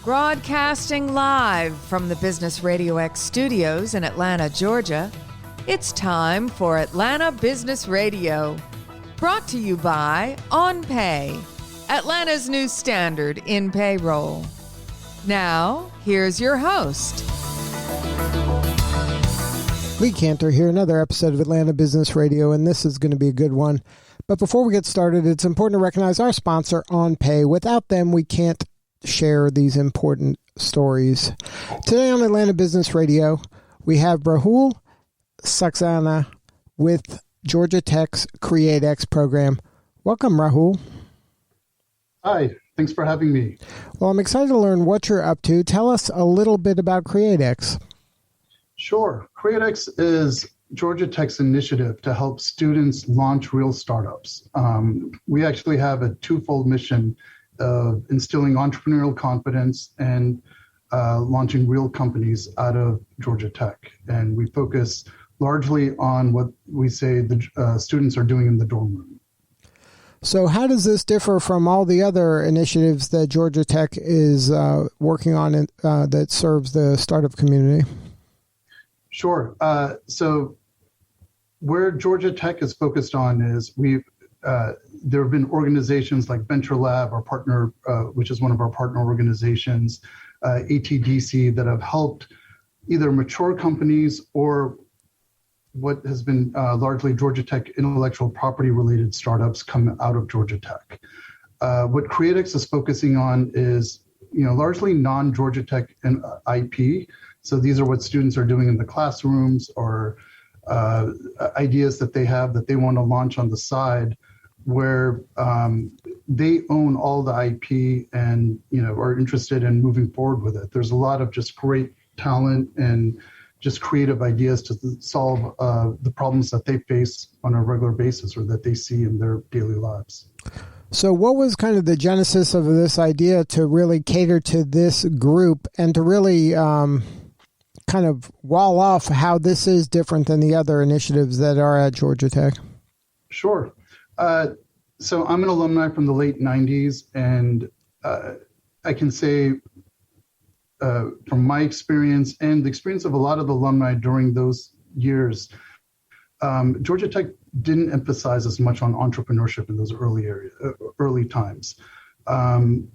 Broadcasting live from the Business RadioX studios in Atlanta, Georgia, it's time for Atlanta Business Radio. Brought to you by OnPay, Atlanta's new standard in payroll. Now, here's your host. Lee Cantor here, another episode of Atlanta Business Radio, and this is going to be a good one. But before we get started, it's important to recognize our sponsor, OnPay. Without them, we can't share these important stories. Today on Atlanta Business Radio, we have Rahul Saxena with Georgia Tech's CREATE-X program. Welcome, Rahul. Hi, thanks for having me. Well, I'm excited to learn what you're up to. Tell us a little bit about CREATE-X. Sure. CREATE-X is Georgia Tech's initiative to help students launch real startups. We actually have a twofold mission of instilling entrepreneurial confidence and launching real companies out of Georgia Tech. And we focus largely on what we say the students are doing in the dorm room. So how does this differ from all the other initiatives that Georgia Tech is working on that serves the startup community? Sure. So where Georgia Tech is focused on is there have been organizations like Venture Lab, our partner, which is one of our partner organizations, ATDC, that have helped either mature companies or what has been largely Georgia Tech intellectual property related startups come out of Georgia Tech. What CREATE-X is focusing on is, largely non-Georgia Tech and IP. So these are what students are doing in the classrooms or ideas that they have that they want to launch on the side, where they own all the IP and are interested in moving forward with it. There's a lot of just great talent and just creative ideas to solve the problems that they face on a regular basis or that they see in their daily lives. So what was kind of the genesis of this idea to really cater to this group and to really kind of wall off how this is different than the other initiatives that are at Georgia Tech? Sure. So I'm an alumni from the late 90s, and I can say from my experience and the experience of a lot of the alumni during those years, Georgia Tech didn't emphasize as much on entrepreneurship in those early times. The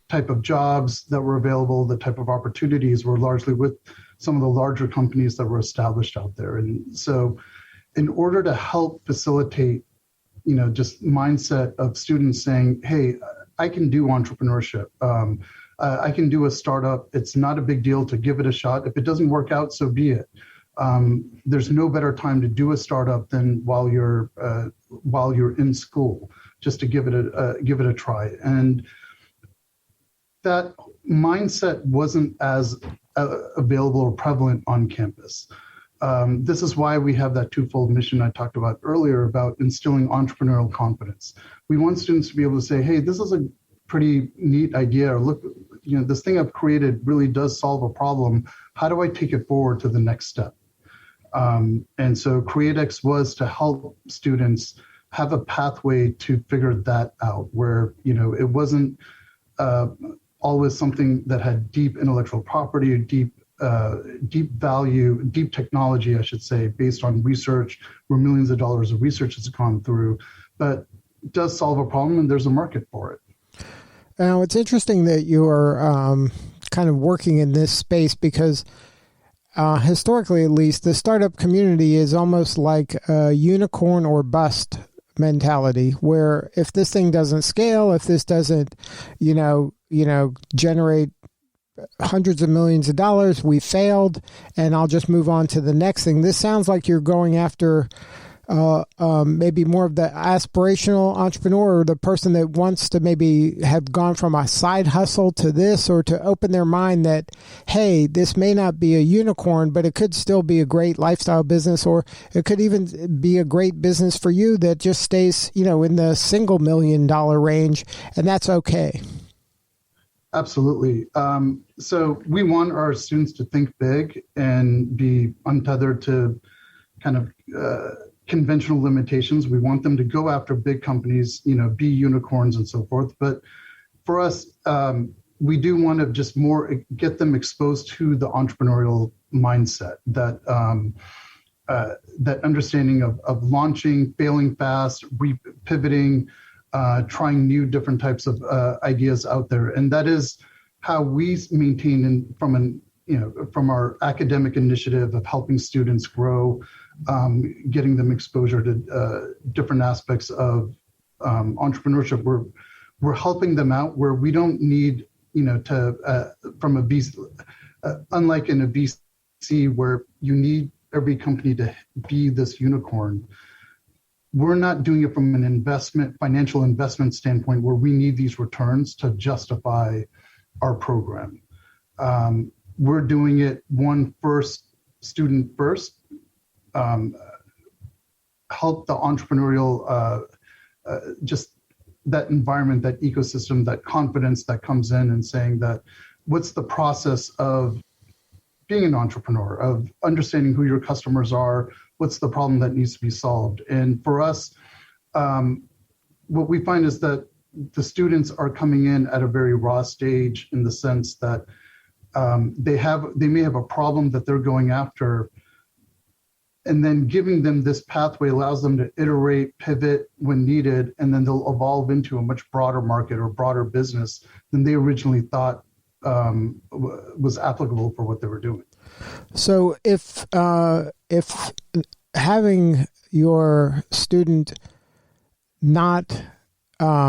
type of jobs that were available, the type of opportunities were largely with some of the larger companies that were established out there. And so in order to help facilitate, just mindset of students saying, hey, I can do entrepreneurship. I can do a startup. It's not a big deal to give it a shot. If it doesn't work out, so be it. There's no better time to do a startup than while you're in school, just to give it a try. And that mindset wasn't as available or prevalent on campus. This is why we have that twofold mission I talked about earlier about instilling entrepreneurial confidence. We want students to be able to say, hey, this is a pretty neat idea, or look, this thing I've created really does solve a problem. How do I take it forward to the next step? And so CREATE-X was to help students have a pathway to figure that out, where, it wasn't always something that had deep intellectual property or deep value, deep technology, I should say, based on research, where millions of dollars of research has gone through, but it does solve a problem and there's a market for it. Now, it's interesting that you are kind of working in this space because historically, at least, the startup community is almost like a unicorn or bust mentality, where if this thing doesn't scale, if this doesn't, generate hundreds of millions of dollars, we failed, and I'll just move on to the next thing. This sounds like you're going after maybe more of the aspirational entrepreneur, or the person that wants to maybe have gone from a side hustle to this, or to open their mind that, hey, this may not be a unicorn, but it could still be a great lifestyle business, or it could even be a great business for you that just stays, in the $1 million range, and that's okay. Absolutely. So we want our students to think big and be untethered to kind of conventional limitations. We want them to go after big companies, be unicorns and so forth. But for us, we do want to just more get them exposed to the entrepreneurial mindset, that understanding of launching, failing fast, pivoting, trying new different types of ideas out there. And that is how we maintain from our academic initiative of helping students grow, getting them exposure to different aspects of entrepreneurship. We're helping them out where we don't need, from a VC, unlike in a VC where you need every company to be this unicorn. We're not doing it from an financial investment standpoint where we need these returns to justify our program. We're doing it student first, help the entrepreneurial, just that environment, that ecosystem, that confidence that comes in and saying that what's the process of being an entrepreneur, of understanding who your customers are, what's the problem that needs to be solved. And for us, what we find is that the students are coming in at a very raw stage in the sense that they may have a problem that they're going after, and then giving them this pathway allows them to iterate, pivot when needed, and then they'll evolve into a much broader market or broader business than they originally thought was applicable for what they were doing. So if having your student not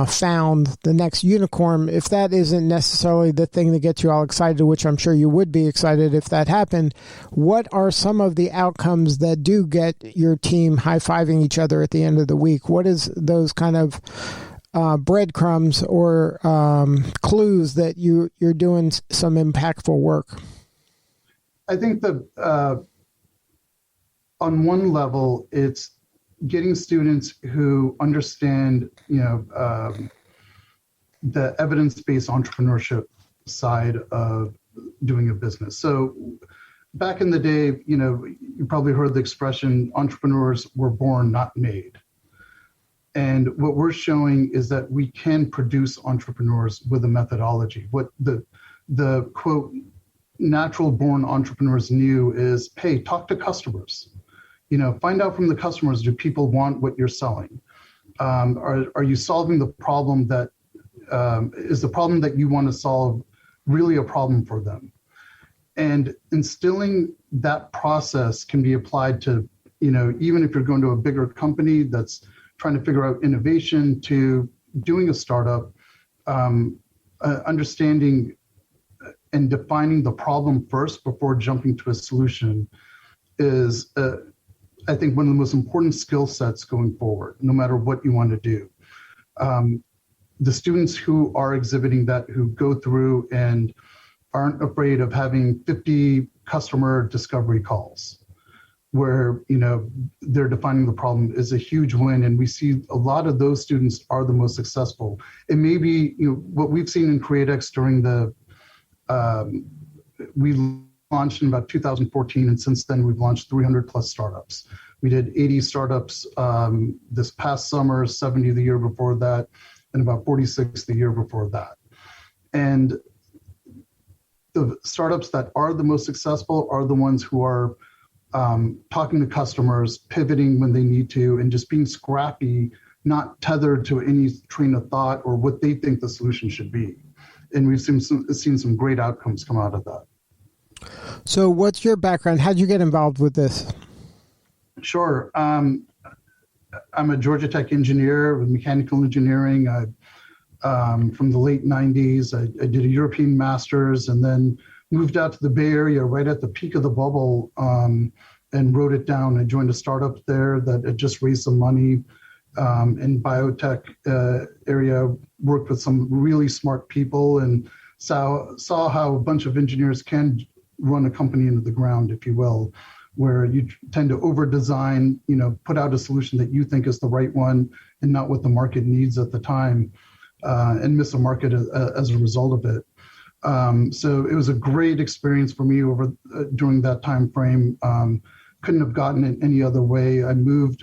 found the next unicorn, if that isn't necessarily the thing that gets you all excited, which I'm sure you would be excited if that happened, what are some of the outcomes that do get your team high-fiving each other at the end of the week? What is those kind of breadcrumbs or clues that you're doing some impactful work? I think that on one level, it's getting students who understand, the evidence-based entrepreneurship side of doing a business. So back in the day, you probably heard the expression, entrepreneurs were born, not made. And what we're showing is that we can produce entrepreneurs with a methodology. What the quote, natural born entrepreneurs knew is, hey, talk to customers. Find out from the customers, do people want what you're selling? Are you solving the problem that is the problem that you want to solve really a problem for them? And instilling that process can be applied to, even if you're going to a bigger company that's trying to figure out innovation, to doing a startup, understanding and defining the problem first before jumping to a solution is, I think, one of the most important skill sets going forward, no matter what you want to do. The students who are exhibiting that, who go through and aren't afraid of having 50 customer discovery calls, where they're defining the problem, is a huge win. And we see a lot of those students are the most successful. It may be what we've seen in CREATE-X during we launched in about 2014, and since then we've launched 300 plus startups. We did 80 startups this past summer, 70 the year before that, and about 46 the year before that. And the startups that are the most successful are the ones who are talking to customers, pivoting when they need to, and just being scrappy, not tethered to any train of thought or what they think the solution should be. And we've seen some great outcomes come out of that. So what's your background? How'd you get involved with this? Sure. I'm a Georgia Tech engineer with mechanical engineering. From the late 90s, I did a European master's and then moved out to the Bay Area right at the peak of the bubble and wrote it down. I joined a startup there that had just raised some money in biotech area, worked with some really smart people, and saw how a bunch of engineers can run a company into the ground, if you will, where you tend to over-design, put out a solution that you think is the right one and not what the market needs at the time, and miss a market as a result of it. So it was a great experience for me during that time frame. Couldn't have gotten it any other way. I moved,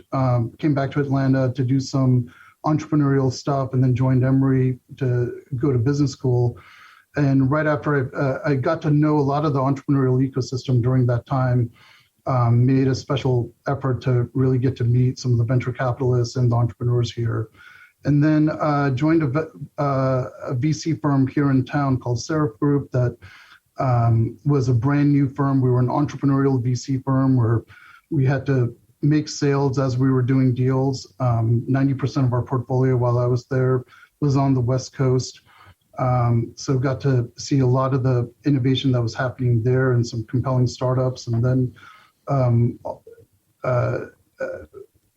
came back to Atlanta to do some entrepreneurial stuff, and then joined Emory to go to business school. And right after I got to know a lot of the entrepreneurial ecosystem during that time, made a special effort to really get to meet some of the venture capitalists and the entrepreneurs here. And then joined a VC firm here in town called Seraph Group that was a brand new firm. We were an entrepreneurial VC firm where we had to make sales as we were doing deals. 90% of our portfolio while I was there was on the West Coast. So got to see a lot of the innovation that was happening there and some compelling startups. And then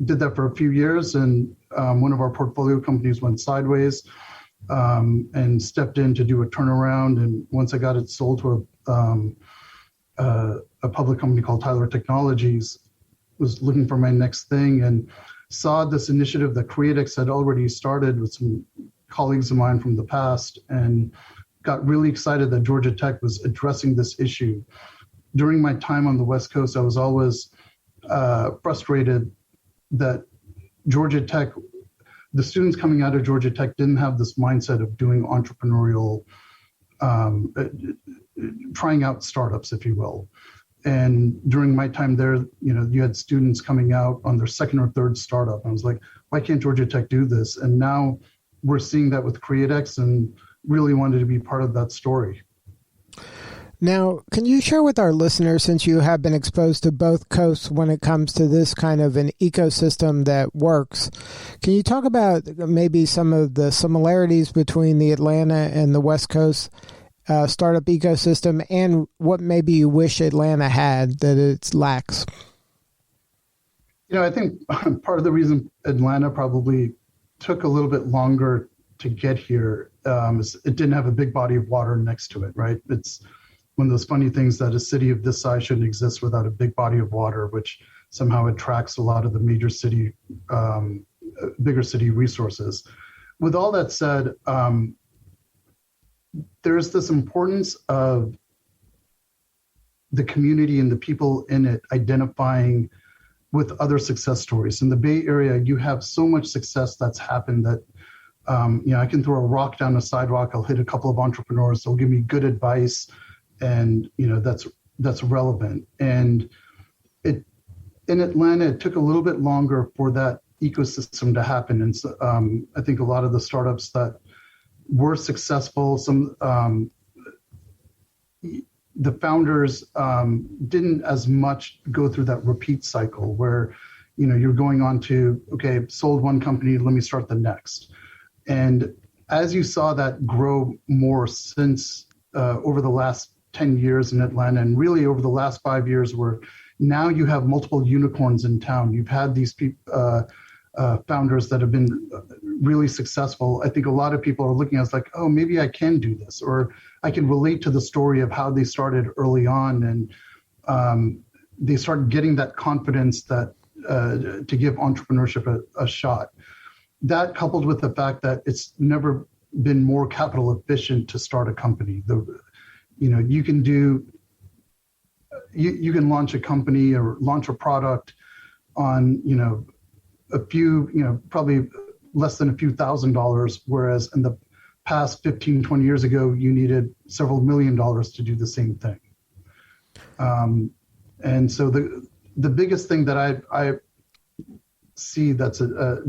did that for a few years, and one of our portfolio companies went sideways, and stepped in to do a turnaround. And once I got it sold to a public company called Tyler Technologies, was looking for my next thing and saw this initiative that CREATE-X had already started with some colleagues of mine from the past, and got really excited that Georgia Tech was addressing this issue. During my time on the West Coast, I was always frustrated that Georgia Tech, the students coming out of Georgia Tech didn't have this mindset of doing entrepreneurial, trying out startups, if you will. And during my time there, you had students coming out on their second or third startup. I was like, why can't Georgia Tech do this? And now we're seeing that with CREATE-X, and really wanted to be part of that story. Now, can you share with our listeners, since you have been exposed to both coasts when it comes to this kind of an ecosystem that works, can you talk about maybe some of the similarities between the Atlanta and the West Coast startup ecosystem, and what maybe you wish Atlanta had that it lacks? I think part of the reason Atlanta probably took a little bit longer to get here is it didn't have a big body of water next to it, right? It's one of those funny things that a city of this size shouldn't exist without a big body of water, which somehow attracts a lot of the major city, bigger city resources. With all that said, there's this importance of the community and the people in it identifying with other success stories. In the Bay Area, you have so much success that's happened that, I can throw a rock down a sidewalk, I'll hit a couple of entrepreneurs, they'll give me good advice, and that's relevant. And in Atlanta, it took a little bit longer for that ecosystem to happen. And so, I think a lot of the startups that were successful, the founders didn't as much go through that repeat cycle where, you're going on to, okay, sold one company, let me start the next. And as you saw that grow more since over the last 10 years in Atlanta, and really over the last 5 years, where now you have multiple unicorns in town. You've had these founders that have been really successful. I think a lot of people are looking at it like, oh, maybe I can do this, or I can relate to the story of how they started early on, and they start getting that confidence that to give entrepreneurship a shot. That, coupled with the fact that it's never been more capital efficient to start a company. You can launch a company or launch a product on, a few, probably less than a few $1,000s, whereas in the past 15, 20 years ago, you needed several $1 million to do the same thing. And so the biggest thing that I see that's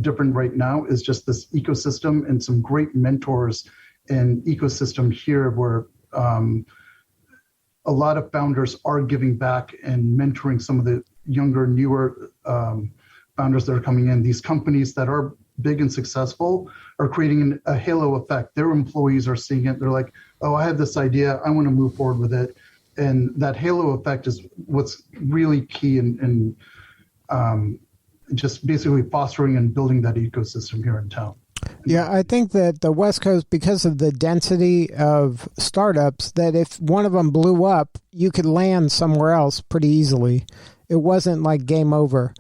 different right now is just this ecosystem and some great mentors and ecosystem here where a lot of founders are giving back and mentoring some of the younger, newer founders that are coming in. These companies that are big and successful are creating a halo effect. Their employees are seeing it. They're like, oh, I have this idea. I want to move forward with it. And that halo effect is what's really key in just basically fostering and building that ecosystem here in town. Yeah, I think that the West Coast, because of the density of startups, that if one of them blew up, you could land somewhere else pretty easily. It wasn't like game over.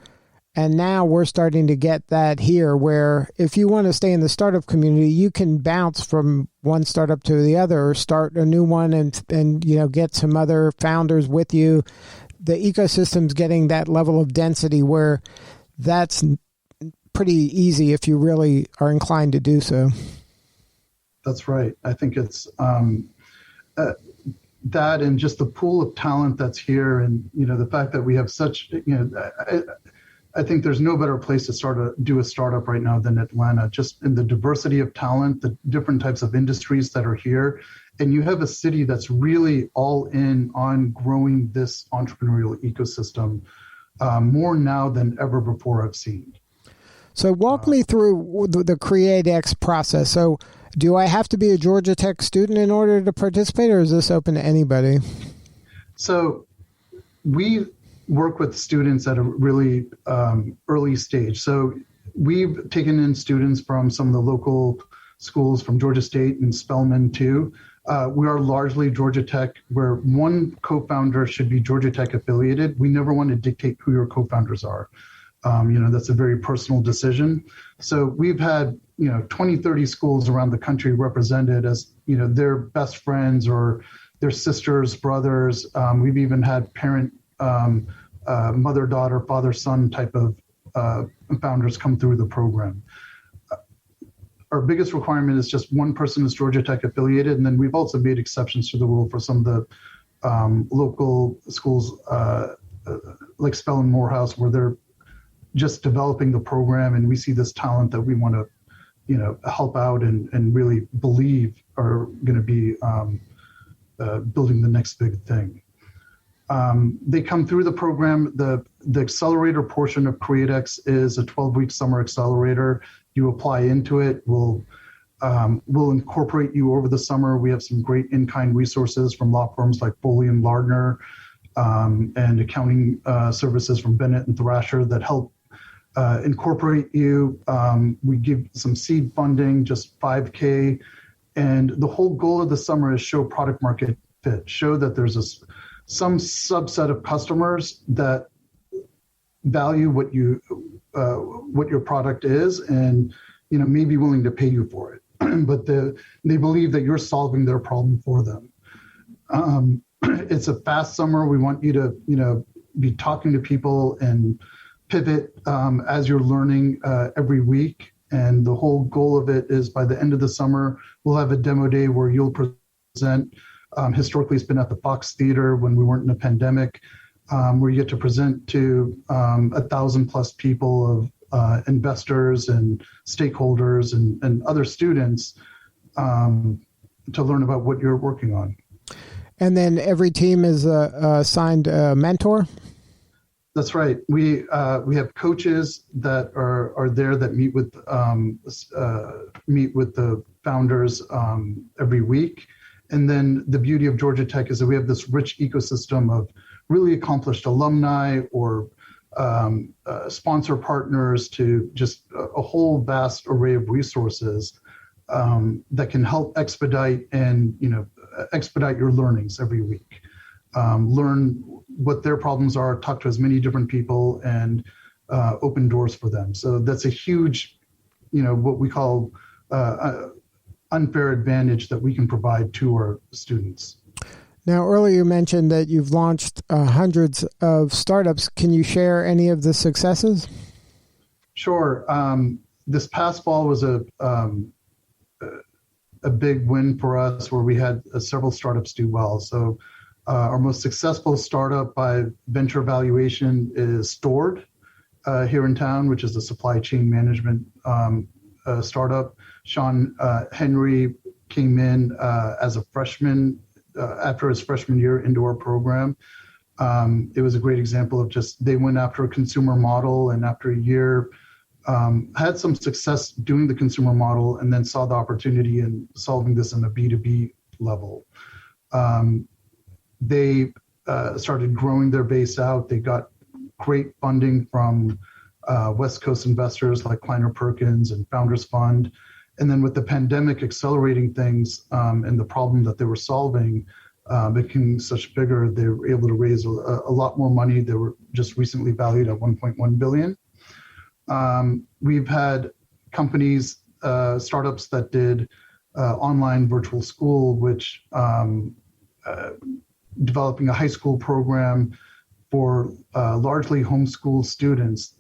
And now we're starting to get that here, where if you want to stay in the startup community, you can bounce from one startup to the other, or start a new one and get some other founders with you. The ecosystem's getting that level of density where that's pretty easy if you really are inclined to do so. That's right. I think it's that, and just the pool of talent that's here, and the fact that we have such, I think there's no better place to do a startup right now than Atlanta, just in the diversity of talent, the different types of industries that are here. And you have a city that's really all in on growing this entrepreneurial ecosystem more now than ever before I've seen. So walk me through the CREATE-X process. So do I have to be a Georgia Tech student in order to participate, or is this open to anybody? So we work with students at a really early stage. So we've taken in students from some of the local schools, from Georgia State and Spelman too. We are largely Georgia Tech, where one co-founder should be Georgia Tech affiliated. We never want to dictate who your co-founders are. That's a very personal decision. So we've had 20, 30 schools around the country represented as their best friends or their sisters, brothers. We've even had parent, mother, daughter, father, son type of founders come through the program. Our biggest requirement is just one person is Georgia Tech affiliated, and then we've also made exceptions to the rule for some of the local schools like Spelman Morehouse, where they're just developing the program, and we see this talent that we want to help out and really believe are going to be building the next big thing. They come through the program. The accelerator portion of CREATE-X is a 12-week summer accelerator. You apply into it. We'll incorporate you over the summer. We have some great in-kind resources from law firms like Foley and Lardner, and accounting services from Bennett and Thrasher that help incorporate you. We give some seed funding, just $5K. And the whole goal of the summer is show product market fit, show that there's some subset of customers that value what your product is, and may be willing to pay you for it, but they believe that you're solving their problem for them. It's a fast summer. We want you to be talking to people and pivot as you're learning every week. And the whole goal of it is by the end of the summer, we'll have a demo day where you'll present. Historically, it's been at the Fox Theater when we weren't in a pandemic, where you get to present to 1,000+ people of investors and stakeholders and other students to learn about what you're working on. And then every team is assigned a mentor? That's right. We have coaches that are there that meet with the founders every week. And then the beauty of Georgia Tech is that we have this rich ecosystem of really accomplished alumni or sponsor partners to just a whole vast array of resources that can help expedite your learnings every week. Learn what their problems are, talk to as many different people, and open doors for them. So that's a huge, what we call unfair advantage that we can provide to our students. Now, earlier you mentioned that you've launched hundreds of startups. Can you share any of the successes? Sure. This past fall was a big win for us, where we had several startups do well. So our most successful startup by venture valuation is Stored here in town, which is a supply chain management startup. Sean Henry came in as a freshman after his freshman year into our program. It was a great example of they went after a consumer model, and after a year had some success doing the consumer model, and then saw the opportunity in solving this on a B2B level. They started growing their base out. They got great funding from West Coast investors like Kleiner Perkins and Founders Fund. And then with the pandemic accelerating things and the problem that they were solving became such bigger, they were able to raise a lot more money. They were just recently valued at $1.1 billion. We've had companies, startups that did online virtual school, which developing a high school program for largely homeschool students.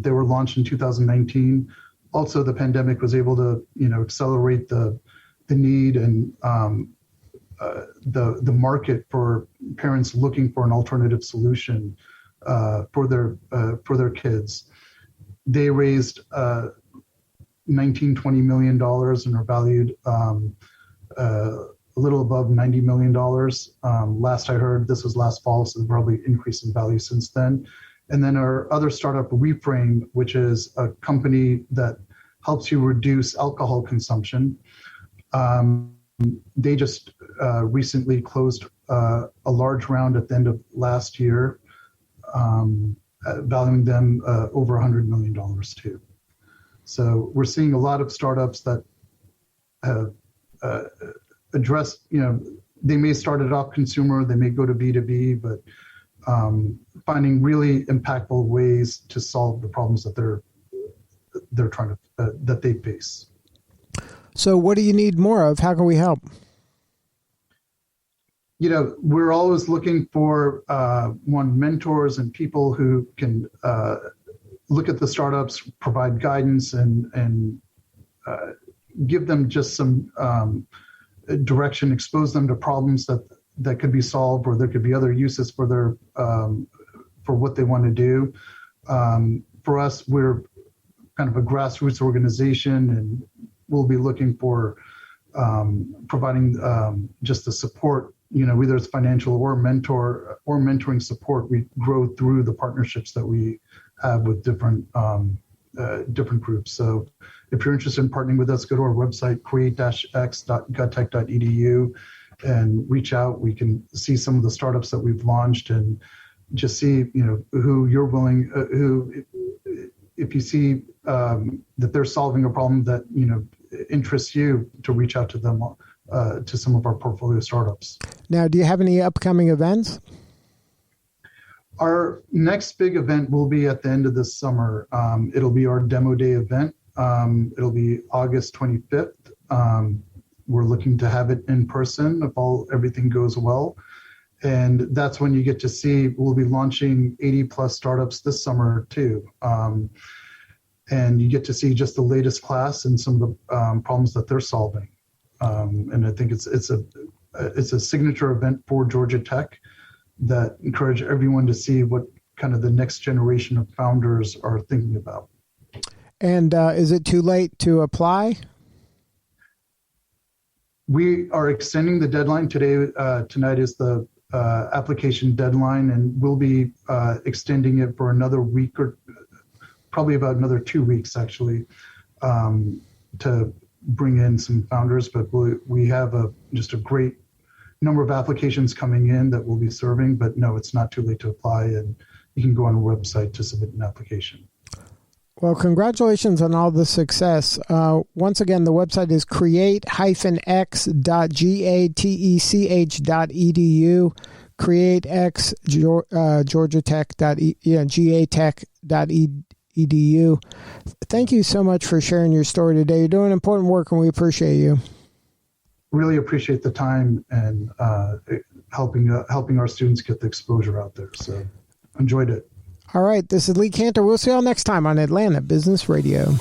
They were launched in 2019. Also, the pandemic was able to, accelerate the need and the market for parents looking for an alternative solution for their kids. They raised $19-20 million and are valued a little above $90 million. Last I heard, this was last fall, so probably increased in value since then. And then our other startup, Reframe, which is a company that helps you reduce alcohol consumption. They just recently closed a large round at the end of last year, valuing them over $100 million too. So we're seeing a lot of startups that have addressed, they may start it off consumer, they may go to B2B, but finding really impactful ways to solve the problems that they're trying to that they face. So what do you need more of? How can we help? We're always looking for mentors and people who can look at the startups, provide guidance, and give them just some direction, expose them to problems that could be solved, or there could be other uses for their for what they want to do. For us, we're kind of a grassroots organization, and we'll be looking for providing just the support, whether it's financial or mentoring support. We grow through the partnerships that we have with different groups. So if you're interested in partnering with us, go to our website, create-x.guttech.edu, and reach out. We can see some of the startups that we've launched and just see, who you're willing, if you see that they're solving a problem that, interests you, to reach out to them, to some of our portfolio startups. Now, do you have any upcoming events? Our next big event will be at the end of this summer. It'll be our demo day event. It'll be August 25th. We're looking to have it in person if everything goes well. And that's when you get to see, we'll be launching 80 plus startups this summer too. And you get to see just the latest class and some of the problems that they're solving. And I think it's a signature event for Georgia Tech that encourage everyone to see what kind of the next generation of founders are thinking about. And is it too late to apply? We are extending the deadline today. Tonight is the application deadline, and we'll be extending it for another week, or probably about another 2 weeks actually, to bring in some founders. But we have just a great number of applications coming in that we'll be serving. But no, it's not too late to apply, and you can go on our website to submit an application. Well, congratulations on all the success. Once again, the website is create-x.gatech.edu, create-x, geatech.edu. Thank you so much for sharing your story today. You're doing important work, and we appreciate you. Really appreciate the time and helping our students get the exposure out there. So enjoyed it. All right, this is Lee Cantor. We'll see y'all next time on Atlanta Business Radio.